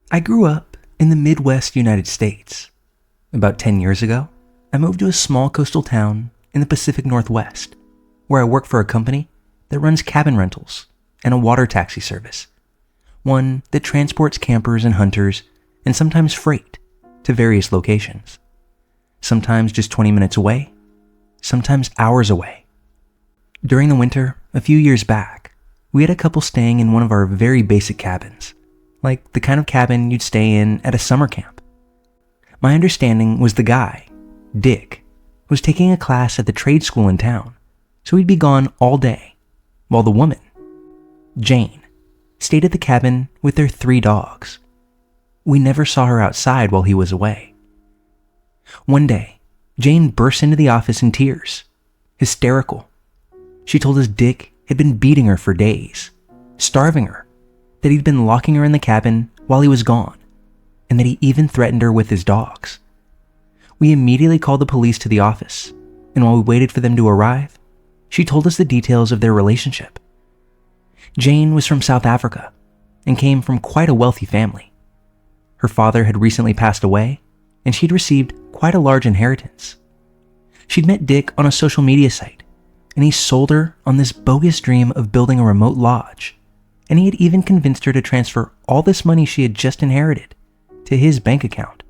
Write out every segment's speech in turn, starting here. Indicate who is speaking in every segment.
Speaker 1: I grew up in the Midwest United States. About 10 years ago, I moved to a small coastal town in the Pacific Northwest, where I work for a company that runs cabin rentals and a water taxi service, one that transports campers and hunters and sometimes freight to various locations, sometimes just 20 minutes away, sometimes hours away. During the winter, a few years back, we had a couple staying in one of our very basic cabins, like the kind of cabin you'd stay in at a summer camp. My understanding was the guy, Dick, was taking a class at the trade school in town, so he'd be gone all day, while the woman, Jane, stayed at the cabin with their 3 dogs. We never saw her outside while he was away. One day, Jane burst into the office in tears, hysterical. She told us Dick had been beating her for days, starving her, that he'd been locking her in the cabin while he was gone, and that he even threatened her with his dogs. We immediately called the police to the office, and while we waited for them to arrive, she told us the details of their relationship. Jane was from South Africa and came from quite a wealthy family. Her father had recently passed away, and she'd received quite a large inheritance. She'd met Dick on a social media site, and he sold her on this bogus dream of building a remote lodge, and he had even convinced her to transfer all this money she had just inherited to his bank account,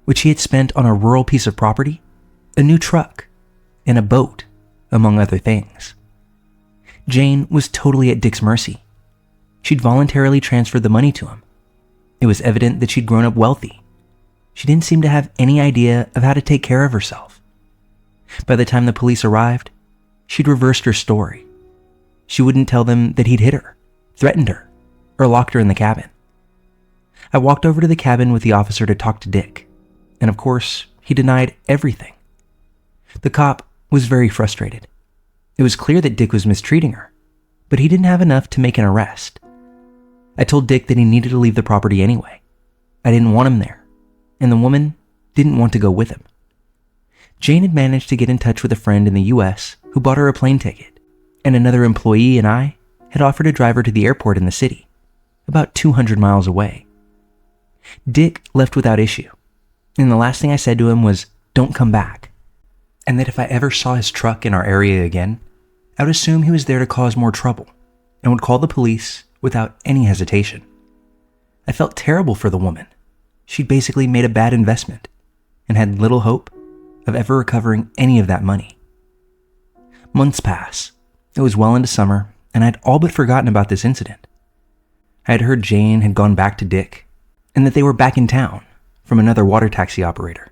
Speaker 1: which he had spent on a rural piece of property, a new truck, and a boat, among other things. Jane was totally at Dick's mercy. She'd voluntarily transferred the money to him. It was evident that she'd grown up wealthy. She didn't seem to have any idea of how to take care of herself. By the time the police arrived, she'd reversed her story. She wouldn't tell them that he'd hit her, threatened her, or locked her in the cabin. I walked over to the cabin with the officer to talk to Dick, and of course, he denied everything. The cop was very frustrated. It was clear that Dick was mistreating her, but he didn't have enough to make an arrest. I told Dick that he needed to leave the property anyway. I didn't want him there, and the woman didn't want to go with him. Jane had managed to get in touch with a friend in the US who bought her a plane ticket, and another employee and I had offered to drive her to the airport in the city, about 200 miles away. Dick left without issue, and the last thing I said to him was, "Don't come back," and that if I ever saw his truck in our area again, I would assume he was there to cause more trouble and would call the police without any hesitation. I felt terrible for the woman. She'd basically made a bad investment and had little hope of ever recovering any of that money. Months pass. It was well into summer, and I'd all but forgotten about this incident. I had heard Jane had gone back to Dick, and that they were back in town from another water taxi operator.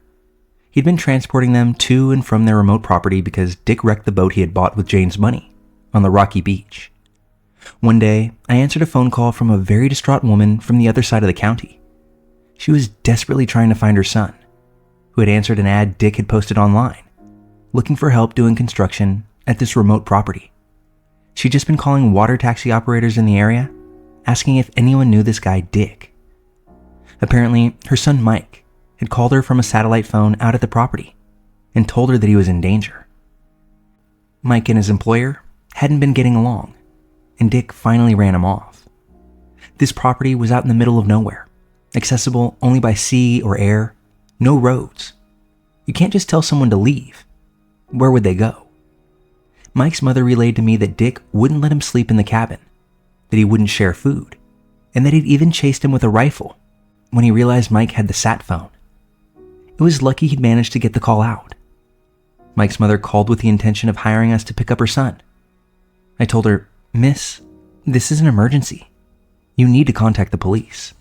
Speaker 1: He'd been transporting them to and from their remote property because Dick wrecked the boat he had bought with Jane's money on the rocky beach. One day, I answered a phone call from a very distraught woman from the other side of the county. She was desperately trying to find her son, who had answered an ad Dick had posted online, looking for help doing construction at this remote property. She'd just been calling water taxi operators in the area, asking if anyone knew this guy Dick. Apparently, her son Mike had called her from a satellite phone out at the property and told her that he was in danger. Mike and his employer hadn't been getting along, and Dick finally ran him off. This property was out in the middle of nowhere, accessible only by sea or air, no roads. You can't just tell someone to leave. Where would they go? Mike's mother relayed to me that Dick wouldn't let him sleep in the cabin, that he wouldn't share food, and that he'd even chased him with a rifle when he realized Mike had the sat phone. It was lucky he'd managed to get the call out. Mike's mother called with the intention of hiring us to pick up her son. I told her, "Miss, this is an emergency. You need to contact the police."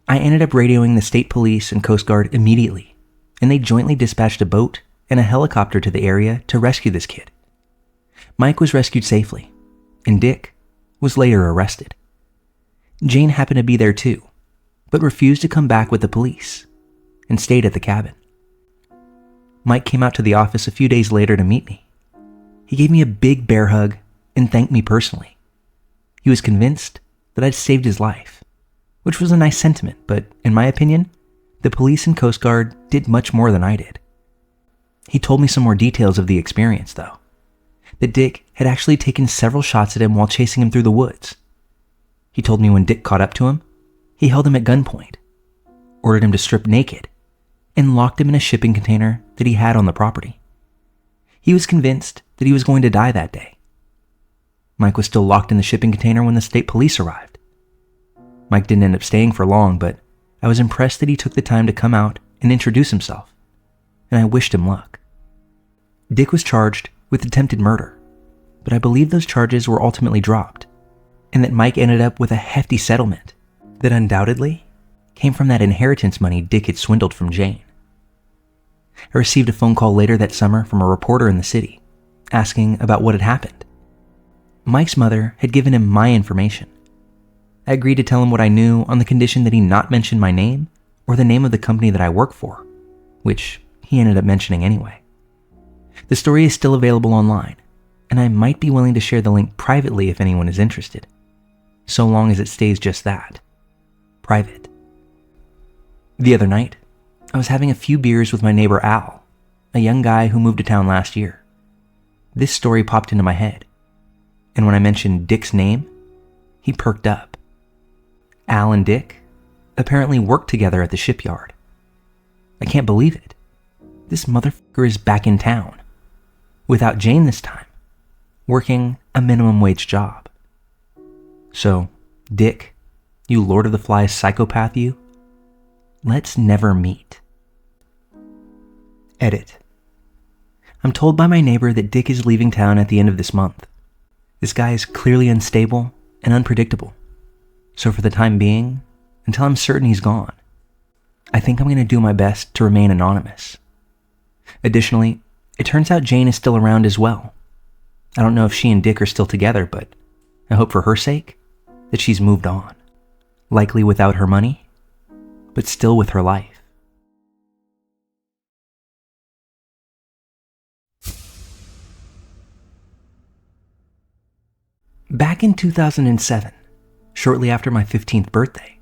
Speaker 1: I ended up radioing the state police and Coast Guard immediately, and they jointly dispatched a boat and a helicopter to the area to rescue this kid. Mike was rescued safely, and Dick was later arrested. Jane happened to be there too, but refused to come back with the police and stayed at the cabin. Mike came out to the office a few days later to meet me. He gave me a big bear hug and thanked me personally. He was convinced that I'd saved his life, which was a nice sentiment, but in my opinion, the police and Coast Guard did much more than I did. He told me some more details of the experience, though. That Dick had actually taken several shots at him while chasing him through the woods. He told me when Dick caught up to him, He held him at gunpoint, ordered him to strip naked, and locked him in a shipping container that he had on the property. He was convinced that he was going to die that day. Mike was still locked in the shipping container when the state police arrived. Mike didn't end up staying for long, but I was impressed that he took the time to come out and introduce himself, and I wished him luck. Dick was charged with attempted murder, but I believe those charges were ultimately dropped, and that Mike ended up with a hefty settlement that undoubtedly came from that inheritance money Dick had swindled from Jane. I received a phone call later that summer from a reporter in the city, asking about what had happened. Mike's mother had given him my information. I agreed to tell him what I knew on the condition that he not mention my name or the name of the company that I work for, which he ended up mentioning anyway. The story is still available online, and I might be willing to share the link privately if anyone is interested, so long as it stays just that, private. The other night, I was having a few beers with my neighbor Al, a young guy who moved to town last year. This story popped into my head, and when I mentioned Dick's name, he perked up. Al and Dick apparently worked together at the shipyard. I can't believe it. This motherfucker is back in town, without Jane this time, working a minimum wage job. So, Dick, you Lord of the Flies psychopath you, let's never meet. Edit. I'm told by my neighbor that Dick is leaving town at the end of this month. This guy is clearly unstable and unpredictable. So for the time being, until I'm certain he's gone, I think I'm going to do my best to remain anonymous. Additionally, it turns out Jane is still around as well. I don't know if she and Dick are still together, but I hope for her sake that she's moved on. Likely without her money, but still with her life. Back in 2007, shortly after my 15th birthday,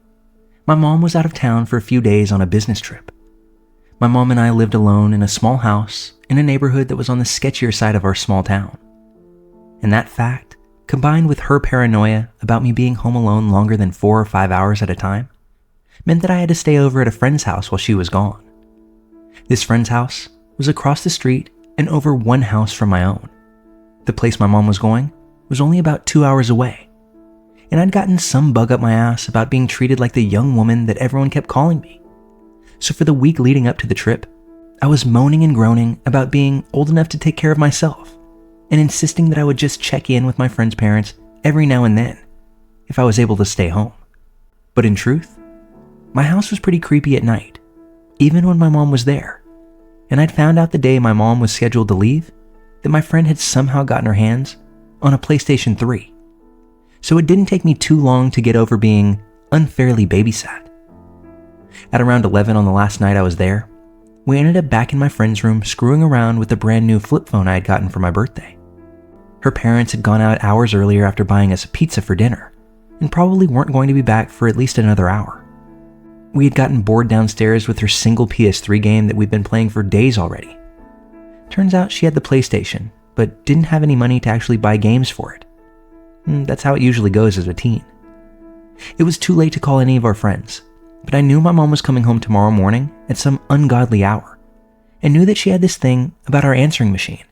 Speaker 1: my mom was out of town for a few days on a business trip. My mom and I lived alone in a small house in a neighborhood that was on the sketchier side of our small town. And that fact, combined with her paranoia about me being home alone longer than 4 or 5 hours at a time, meant that I had to stay over at a friend's house while she was gone. This friend's house was across the street and over one house from my own. The place my mom was going was only about 2 hours away, and I'd gotten some bug up my ass about being treated like the young woman that everyone kept calling me. So for the week leading up to the trip, I was moaning and groaning about being old enough to take care of myself, and insisting that I would just check in with my friend's parents every now and then, if I was able to stay home. But in truth, my house was pretty creepy at night, even when my mom was there, and I'd found out the day my mom was scheduled to leave that my friend had somehow gotten her hands on a PlayStation 3. So it didn't take me too long to get over being unfairly babysat. At around 11 on the last night I was there, we ended up back in my friend's room screwing around with the brand new flip phone I had gotten for my birthday. Her parents had gone out hours earlier after buying us a pizza for dinner, and probably weren't going to be back for at least another hour. We had gotten bored downstairs with her single PS3 game that we'd been playing for days already. Turns out she had the PlayStation, but didn't have any money to actually buy games for it. That's how it usually goes as a teen. It was too late to call any of our friends, but I knew my mom was coming home tomorrow morning at some ungodly hour, and knew that she had this thing about our answering machine.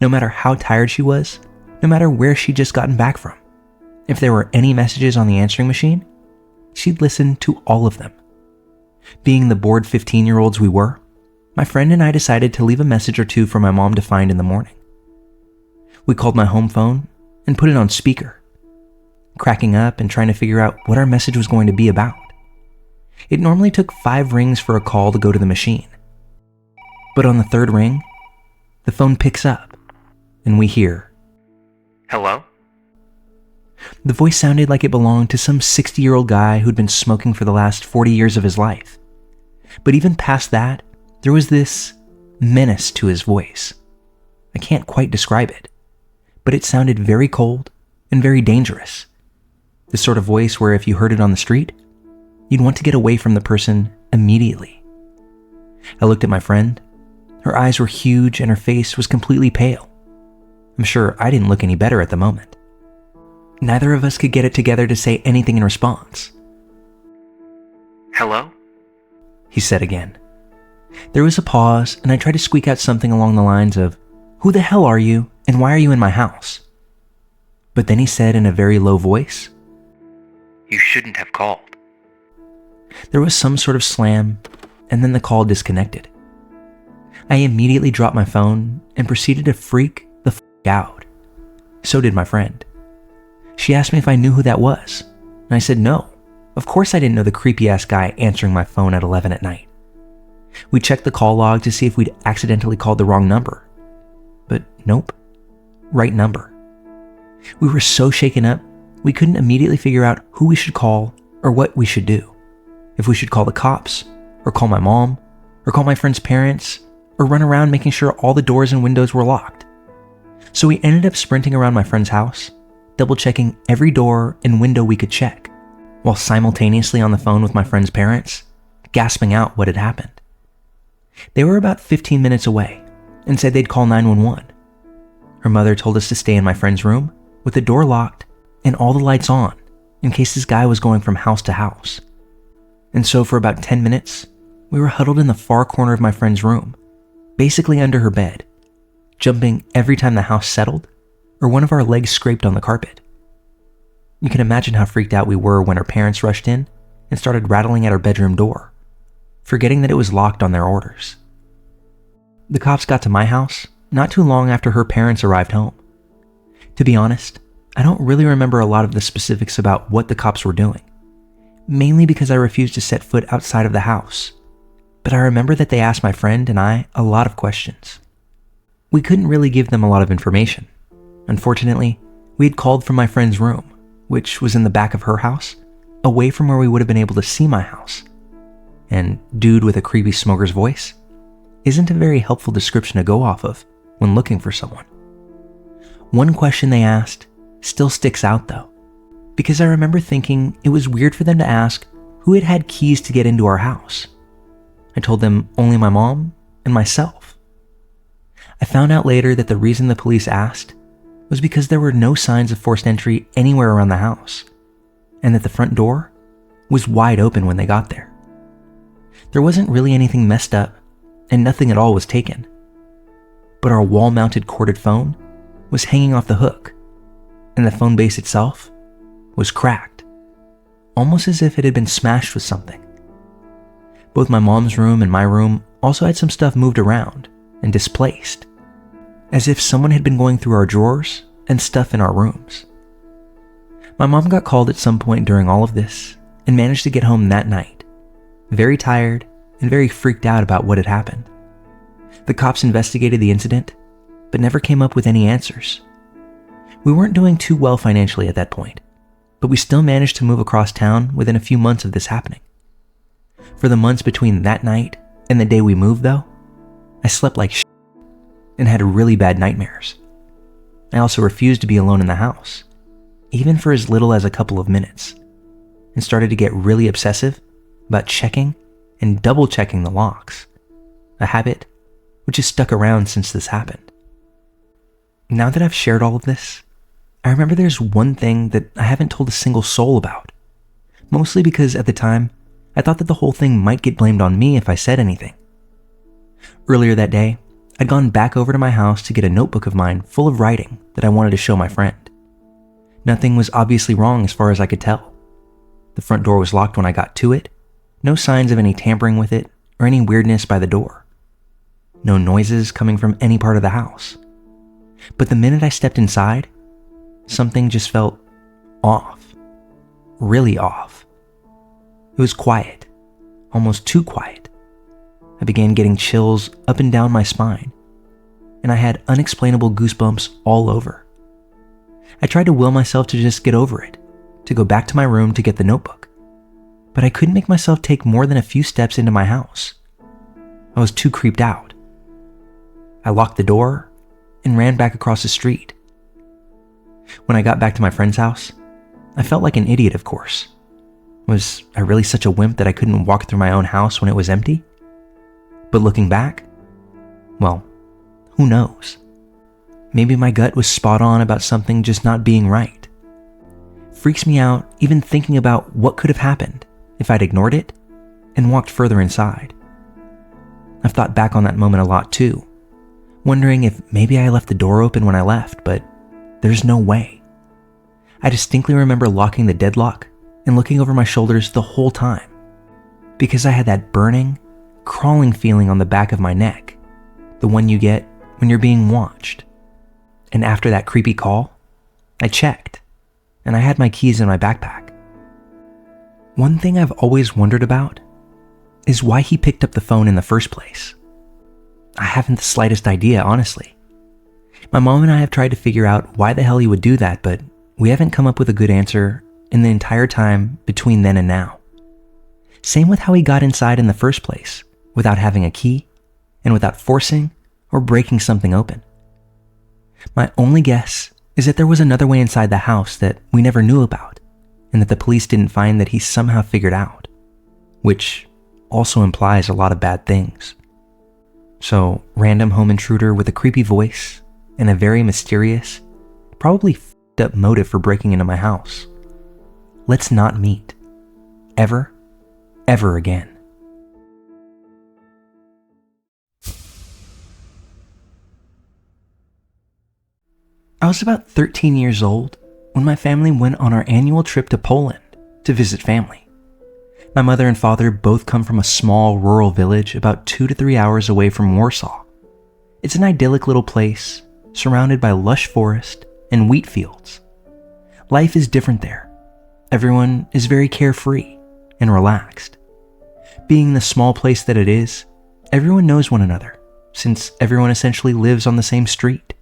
Speaker 1: No matter how tired she was, no matter where she'd just gotten back from, if there were any messages on the answering machine, she'd listen to all of them. Being the bored 15-year-olds we were, my friend and I decided to leave a message or two for my mom to find in the morning. We called my home phone and put it on speaker, cracking up and trying to figure out what our message was going to be about. It normally took 5 rings for a call to go to the machine. But on the 3rd ring, the phone picks up, and we hear, "Hello?" The voice sounded like it belonged to some 60-year-old guy who'd been smoking for the last 40 years of his life. But even past that, there was this menace to his voice. I can't quite describe it, but it sounded very cold and very dangerous. The sort of voice where if you heard it on the street, you'd want to get away from the person immediately. I looked at my friend. Her eyes were huge and her face was completely pale. I'm sure I didn't look any better at the moment. Neither of us could get it together to say anything in response. "Hello?" he said again. There was a pause, and I tried to squeak out something along the lines of, "Who the hell are you, and why are you in my house?" But then he said in a very low voice, "You shouldn't have called." There was some sort of slam, and then the call disconnected. I immediately dropped my phone and proceeded to freak the f*** out. So did my friend. She asked me if I knew who that was, and I said no. Of course I didn't know the creepy-ass guy answering my phone at 11 at night. We checked the call log to see if we'd accidentally called the wrong number. But nope. Right number. We were so shaken up, we couldn't immediately figure out who we should call or what we should do. If we should call the cops, or call my mom, or call my friend's parents, or run around making sure all the doors and windows were locked. So we ended up sprinting around my friend's house, double-checking every door and window we could check, while simultaneously on the phone with my friend's parents, gasping out what had happened. They were about 15 minutes away and said they'd call 911. Her mother told us to stay in my friend's room with the door locked and all the lights on in case this guy was going from house to house. And so for about 10 minutes, we were huddled in the far corner of my friend's room, basically under her bed, jumping every time the house settled or one of our legs scraped on the carpet. You can imagine how freaked out we were when her parents rushed in and started rattling at our bedroom door, forgetting that it was locked on their orders. The cops got to my house not too long after her parents arrived home. To be honest, I don't really remember a lot of the specifics about what the cops were doing, mainly because I refused to set foot outside of the house. But I remember that they asked my friend and I a lot of questions. We couldn't really give them a lot of information. Unfortunately, we had called from my friend's room, which was in the back of her house, away from where we would have been able to see my house. And dude with a creepy smoker's voice isn't a very helpful description to go off of when looking for someone. One question they asked still sticks out though, because I remember thinking it was weird for them to ask who had had keys to get into our house. I told them only my mom and myself. I found out later that the reason the police asked was because there were no signs of forced entry anywhere around the house, and that the front door was wide open when they got there. There wasn't really anything messed up, and nothing at all was taken. But our wall-mounted corded phone was hanging off the hook, and the phone base itself was cracked, almost as if it had been smashed with something. Both my mom's room and my room also had some stuff moved around and displaced, as if someone had been going through our drawers and stuff in our rooms. My mom got called at some point during all of this and managed to get home that night, very tired and very freaked out about what had happened. The cops investigated the incident, but never came up with any answers. We weren't doing too well financially at that point, but we still managed to move across town within a few months of this happening. For the months between that night and the day we moved though, I slept like shit and had really bad nightmares. I also refused to be alone in the house, even for as little as a couple of minutes, and started to get really obsessive about checking and double-checking the locks, a habit which has stuck around since this happened. Now that I've shared all of this, I remember there's one thing that I haven't told a single soul about, mostly because at the time, I thought that the whole thing might get blamed on me if I said anything. Earlier that day, I'd gone back over to my house to get a notebook of mine full of writing that I wanted to show my friend. Nothing was obviously wrong as far as I could tell. The front door was locked when I got to it, no signs of any tampering with it or any weirdness by the door. No noises coming from any part of the house. But the minute I stepped inside, something just felt off. Really off. It was quiet, almost too quiet. I began getting chills up and down my spine, and I had unexplainable goosebumps all over. I tried to will myself to just get over it, to go back to my room to get the notebook, but I couldn't make myself take more than a few steps into my house. I was too creeped out. I locked the door and ran back across the street. When I got back to my friend's house, I felt like an idiot, of course. Was I really such a wimp that I couldn't walk through my own house when it was empty? But looking back, well, who knows? Maybe my gut was spot on about something just not being right. Freaks me out even thinking about what could have happened if I'd ignored it and walked further inside. I've thought back on that moment a lot too, wondering if maybe I left the door open when I left, but there's no way. I distinctly remember locking the deadlock and looking over my shoulders the whole time, because I had that burning, crawling feeling on the back of my neck, the one you get when you're being watched. And after that creepy call, I checked, and I had my keys in my backpack. One thing I've always wondered about is why he picked up the phone in the first place. I haven't the slightest idea, honestly. My mom and I have tried to figure out why the hell he would do that, but we haven't come up with a good answer in the entire time between then and now. Same with how he got inside in the first place, without having a key, and without forcing or breaking something open. My only guess is that there was another way inside the house that we never knew about, and that the police didn't find that he somehow figured out, which also implies a lot of bad things. So, random home intruder with a creepy voice and a very mysterious, probably f***ed up motive for breaking into my house. Let's not meet. Ever again. I was about 13 years old when my family went on our annual trip to Poland to visit family. My mother and father both come from a small rural village about 2 to 3 hours away from Warsaw. It's an idyllic little place surrounded by lush forest and wheat fields. Life is different there. Everyone is very carefree and relaxed. Being the small place that it is, everyone knows one another, since everyone essentially lives on the same street.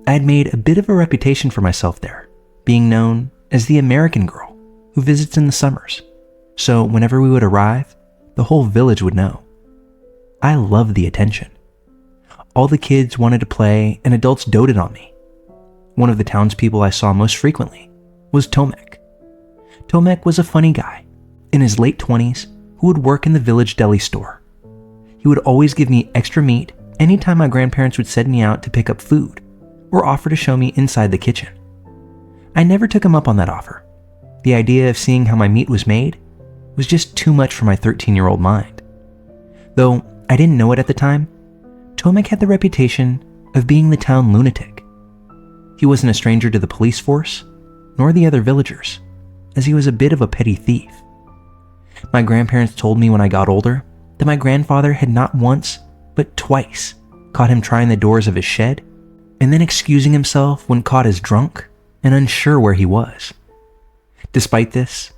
Speaker 1: I had made a bit of a reputation for myself there, being known as the American girl who visits in the summers. So whenever we would arrive, the whole village would know. I loved the attention. All the kids wanted to play and adults doted on me. One of the townspeople I saw most frequently was Tomek. Tomek was a funny guy, in his late 20s, who would work in the village deli store. He would always give me extra meat anytime my grandparents would send me out to pick up food, or offer to show me inside the kitchen. I never took him up on that offer. The idea of seeing how my meat was made was just too much for my 13-year-old mind. Though I didn't know it at the time, Tomek had the reputation of being the town lunatic. He wasn't a stranger to the police force, nor the other villagers, as he was a bit of a petty thief. My grandparents told me when I got older that my grandfather had not once, but twice, caught him trying the doors of his shed, and then excusing himself when caught as drunk and unsure where he was. Despite this,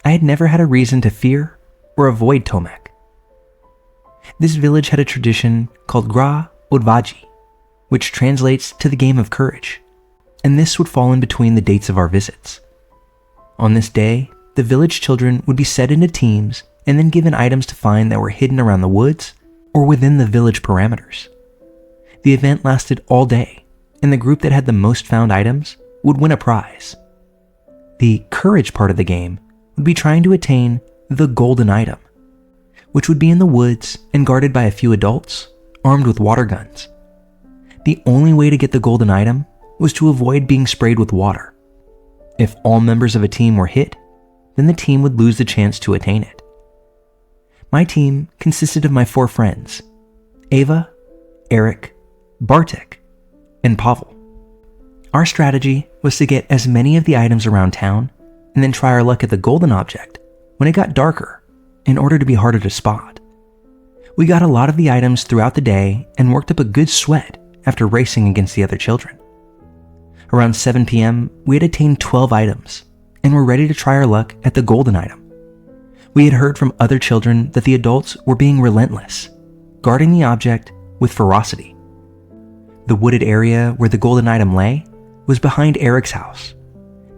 Speaker 1: I had never had a reason to fear or avoid Tomek. This village had a tradition called 𝐥𝐢𝐤𝐤, which translates to the game of courage, and this would fall in between the dates of our visits. On this day, the village children would be set into teams and then given items to find that were hidden around the woods or within the village parameters. The event lasted all day, and the group that had the most found items would win a prize. The courage part of the game would be trying to attain the golden item, which would be in the woods and guarded by a few adults armed with water guns. The only way to get the golden item was to avoid being sprayed with water. If all members of a team were hit, then the team would lose the chance to attain it. My team consisted of my 4 friends, Ava, Eric, Bartek, and Pavel. Our strategy was to get as many of the items around town and then try our luck at the golden object when it got darker in order to be harder to spot. We got a lot of the items throughout the day and worked up a good sweat after racing against the other children. Around 7 p.m., we had attained 12 items and were ready to try our luck at the golden item. We had heard from other children that the adults were being relentless, guarding the object with ferocity. The wooded area where the golden item lay was behind Eric's house.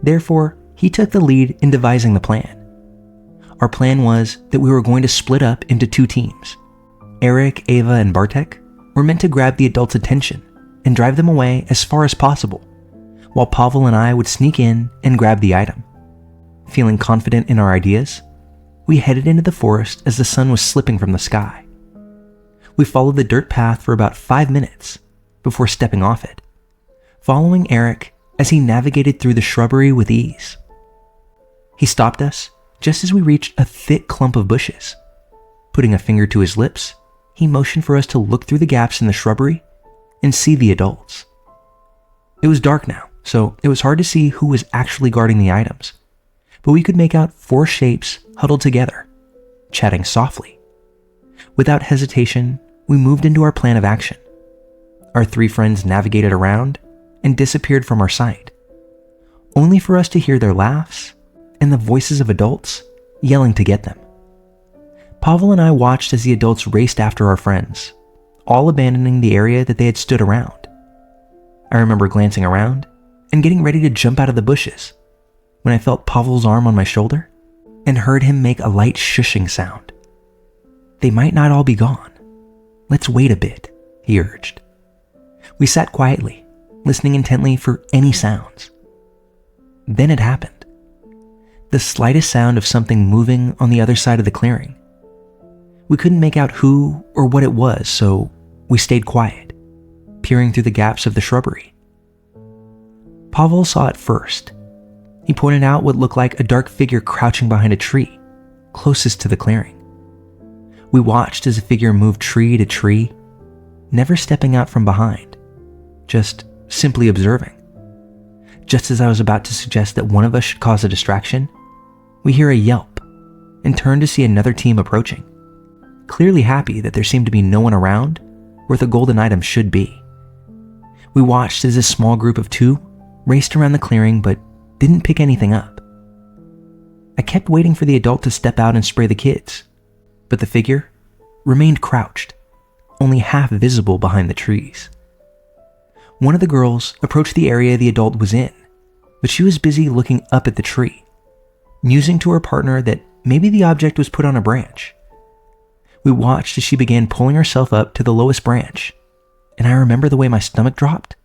Speaker 1: Therefore, he took the lead in devising the plan. Our plan was that we were going to split up into 2 teams. Eric, Ava, and Bartek were meant to grab the adults' attention and drive them away as far as possible, while Pavel and I would sneak in and grab the item. Feeling confident in our ideas, we headed into the forest as the sun was slipping from the sky. We followed the dirt path for about 5 minutes before stepping off it, following Eric as he navigated through the shrubbery with ease. He stopped us just as we reached a thick clump of bushes Putting a finger to his lips, he motioned for us to look through the gaps in the shrubbery and see the adults. It was dark now, so it was hard to see who was actually guarding the items, but we could make out 4 shapes huddled together, chatting softly. Without hesitation, we moved into our plan of action. Our 3 friends navigated around and disappeared from our sight, only for us to hear their laughs and the voices of adults yelling to get them. Pavel and I watched as the adults raced after our friends, all abandoning the area that they had stood around. I remember glancing around and getting ready to jump out of the bushes when I felt Pavel's arm on my shoulder and heard him make a light shushing sound. "They might not all be gone. Let's wait a bit," he urged. We sat quietly, listening intently for any sounds. Then it happened. The slightest sound of something moving on the other side of the clearing. We couldn't make out who or what it was, so we stayed quiet, peering through the gaps of the shrubbery. Pavel saw it first. He pointed out what looked like a dark figure crouching behind a tree, closest to the clearing. We watched as the figure moved tree to tree, never stepping out from behind, just simply observing. Just as I was about to suggest that one of us should cause a distraction, we hear a yelp and turn to see another team approaching, clearly happy that there seemed to be no one around where the golden item should be. We watched as this small group of 2 raced around the clearing but didn't pick anything up. I kept waiting for the adult to step out and spray the kids, but the figure remained crouched, only half visible behind the trees. One of the girls approached the area the adult was in, but she was busy looking up at the tree, musing to her partner that maybe the object was put on a branch. We watched as she began pulling herself up to the lowest branch, and I remember the way my stomach dropped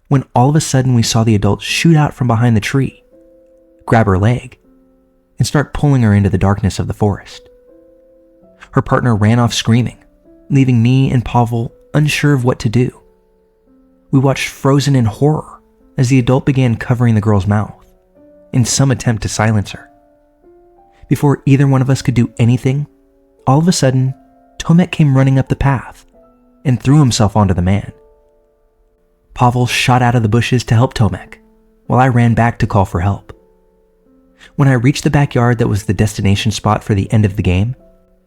Speaker 1: when all of a sudden we saw the adult shoot out from behind the tree, grab her leg, and start pulling her into the darkness of the forest. Her partner ran off screaming, leaving me and Pavel unsure of what to do. We watched frozen in horror as the adult began covering the girl's mouth in some attempt to silence her. Before either one of us could do anything, all of a sudden, 𝐦𝐤𝐬𝐿 came running up the path and threw himself onto the man. Pavel shot out of the bushes to help 𝐦𝐤𝐬𝐿, while I ran back to call for help. When I reached the backyard that was the destination spot for the end of the game,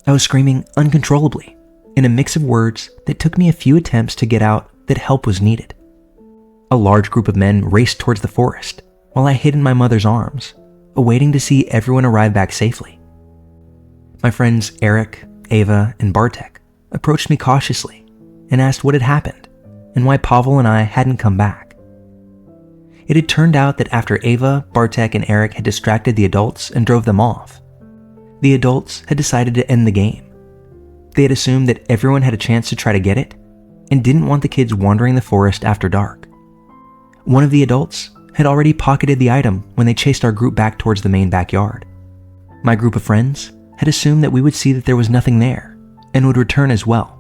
Speaker 1: I was screaming uncontrollably in a mix of words that took me a few attempts to get out that help was needed. A large group of men raced towards the forest while I hid in my mother's arms, awaiting to see everyone arrive back safely. My friends Eric, Ava, and Bartek approached me cautiously and asked what had happened and why Pavel and I hadn't come back. It had turned out that after Ava, Bartek, and Eric had distracted the adults and drove them off, the adults had decided to end the game. They had assumed that everyone had a chance to try to get it and didn't want the kids wandering the forest after dark. One of the adults had already pocketed the item when they chased our group back towards the main backyard. My group of friends had assumed that we would see that there was nothing there and would return as well,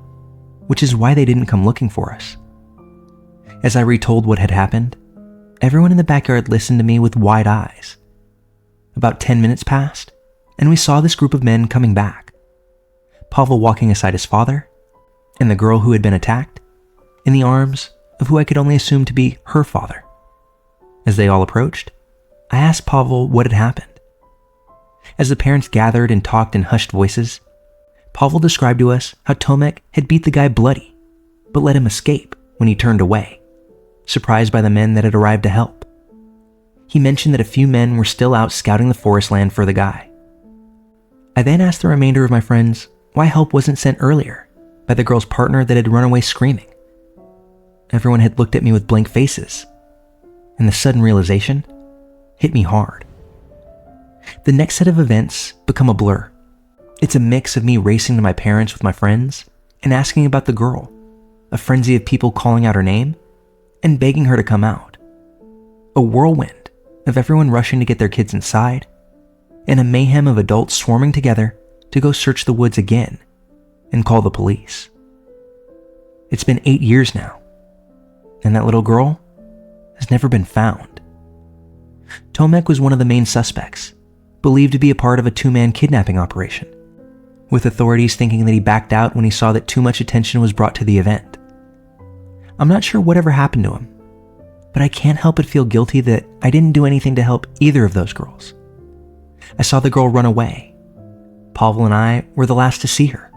Speaker 1: which is why they didn't come looking for us. As I retold what had happened, everyone in the backyard listened to me with wide eyes. About 10 minutes passed, and we saw this group of men coming back. Pavel walking aside his father, and the girl who had been attacked, in the arms of who I could only assume to be her father. As they all approached, I asked Pavel what had happened. As the parents gathered and talked in hushed voices, Pavel described to us how 𝐦𝐤𝐬𝐿 had beat the guy bloody, but let him escape when he turned away, surprised by the men that had arrived to help. He mentioned that a few men were still out scouting the forest land for the guy. I then asked the remainder of my friends why help wasn't sent earlier by the girl's partner that had run away screaming. Everyone had looked at me with blank faces, and the sudden realization hit me hard. The next set of events become a blur. It's a mix of me racing to my parents with my friends and asking about the girl, a frenzy of people calling out her name and begging her to come out, a whirlwind of everyone rushing to get their kids inside, and a mayhem of adults swarming together to go search the woods again and call the police. It's been 8 years now, and that little girl has never been found. 𝐦𝐤𝐬𝐿 was one of the main suspects, believed to be a part of a 2-man kidnapping operation. with authorities thinking that he backed out when he saw that too much attention was brought to the event. I'm not sure whatever happened to him, but I can't help but feel guilty that I didn't do anything to help either of those girls. I saw the girl run away. Pavel and I were the last to see her.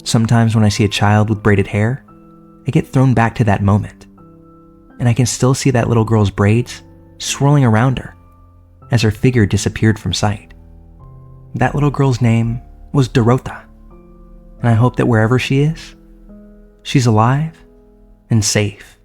Speaker 1: Sometimes when I see a child with braided hair, I get thrown back to that moment, and I can still see that little girl's braids swirling around her as her figure disappeared from sight. That little girl's name was Dorota, and I hope that wherever she is, she's alive and safe.